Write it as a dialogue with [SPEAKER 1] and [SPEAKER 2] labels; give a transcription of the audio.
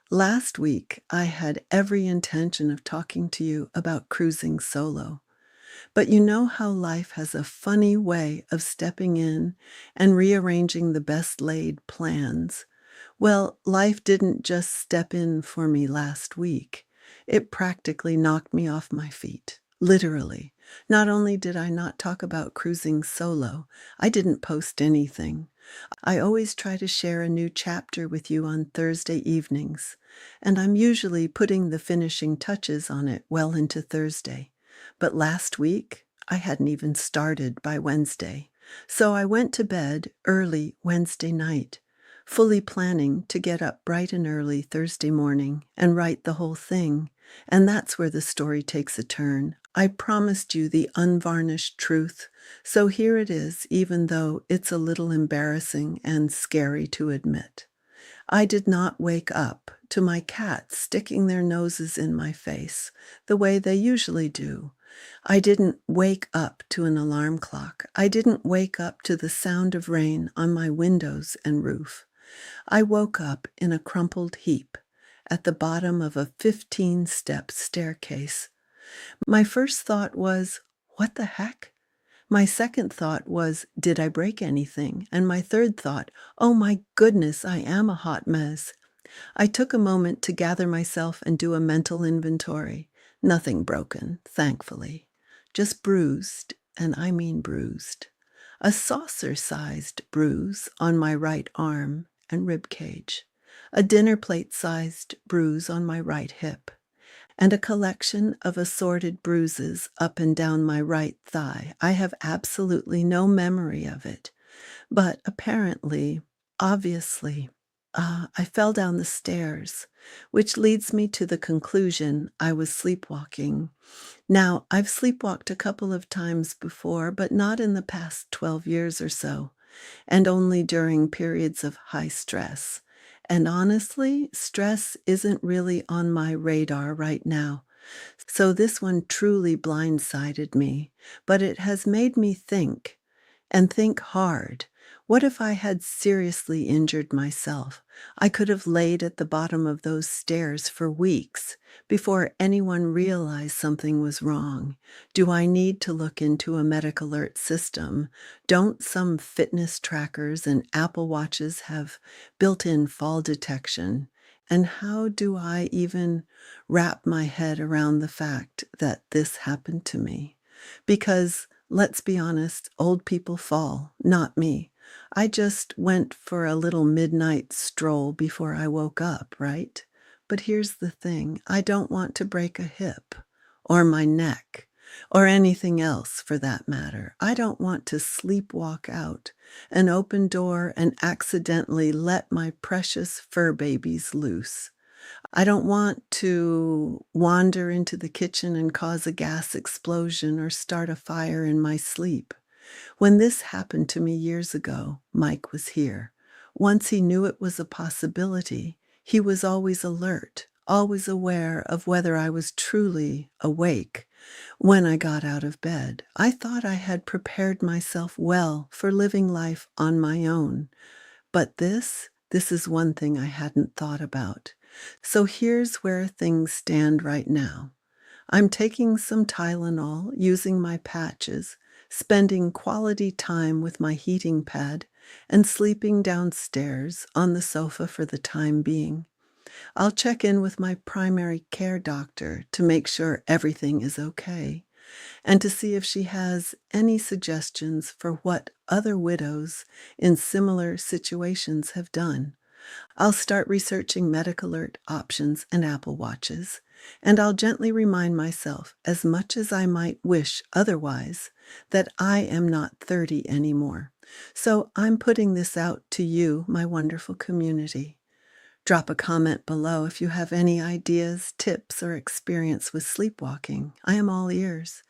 [SPEAKER 1] Last week, I had every intention of talking to you about cruising solo. But you know how life has a funny way of stepping in and rearranging the best laid plans. Well, life didn't just step in for me last week. It practically knocked me off my feet. Literally. Not only did I not talk about cruising solo, I didn't post anything. I always try to share a new chapter with you on Thursday evenings, and I'm usually putting the finishing touches on it well into Thursday. But last week, I hadn't even started by Wednesday. So I went to bed early Wednesday night, fully planning to get up bright and early Thursday morning and write the whole thing. And that's where the story takes a turn. I promised you the unvarnished truth, so here it is, even though it's a little embarrassing and scary to admit. I did not wake up to my cats sticking their noses in my face the way they usually do. I didn't wake up to an alarm clock. I didn't wake up to the sound of rain on my windows and roof. I woke up in a crumpled heap at the bottom of a 15-step staircase. My first thought was, what the heck? My second thought was, did I break anything? And my third thought, oh my goodness, I am a hot mess. I took a moment to gather myself and do a mental inventory. Nothing broken, thankfully. Just bruised, and I mean bruised. A saucer-sized bruise on my right arm and rib cage. A dinner plate-sized bruise on my right hip. And a collection of assorted bruises up and down my right thigh. I have absolutely no memory of it. But apparently, obviously, I fell down the stairs, which leads me to the conclusion I was sleepwalking. Now, I've sleepwalked a couple of times before, but not in the past 12 years or so, and only during periods of high stress. And honestly, stress isn't really on my radar right now. So this one truly blindsided me, but it has made me think, and think hard. What if I had seriously injured myself? I could have laid at the bottom of those stairs for weeks before anyone realized something was wrong. Do I need to look into a medical alert system? Don't some fitness trackers and Apple Watches have built-in fall detection? And how do I even wrap my head around the fact that this happened to me? Because, let's be honest, old people fall, not me. I just went for a little midnight stroll before I woke up, right? But here's the thing, I don't want to break a hip, or my neck, or anything else for that matter. I don't want to sleepwalk out an open door and accidentally let my precious fur babies loose. I don't want to wander into the kitchen and cause a gas explosion or start a fire in my sleep. When this happened to me years ago, Mike was here. Once he knew it was a possibility, he was always alert, always aware of whether I was truly awake when I got out of bed. I thought I had prepared myself well for living life on my own. But this is one thing I hadn't thought about. So here's where things stand right now. I'm taking some Tylenol, using my patches, spending quality time with my heating pad, and sleeping downstairs on the sofa for the time being. I'll check in with my primary care doctor to make sure everything is okay, and to see if she has any suggestions for what other widows in similar situations have done. I'll start researching medical alert options and Apple Watches, and I'll gently remind myself, as much as I might wish otherwise, that I am not 30 anymore. So I'm putting this out to you, my wonderful community. Drop a comment below if you have any ideas, tips, or experience with sleepwalking. I am all ears.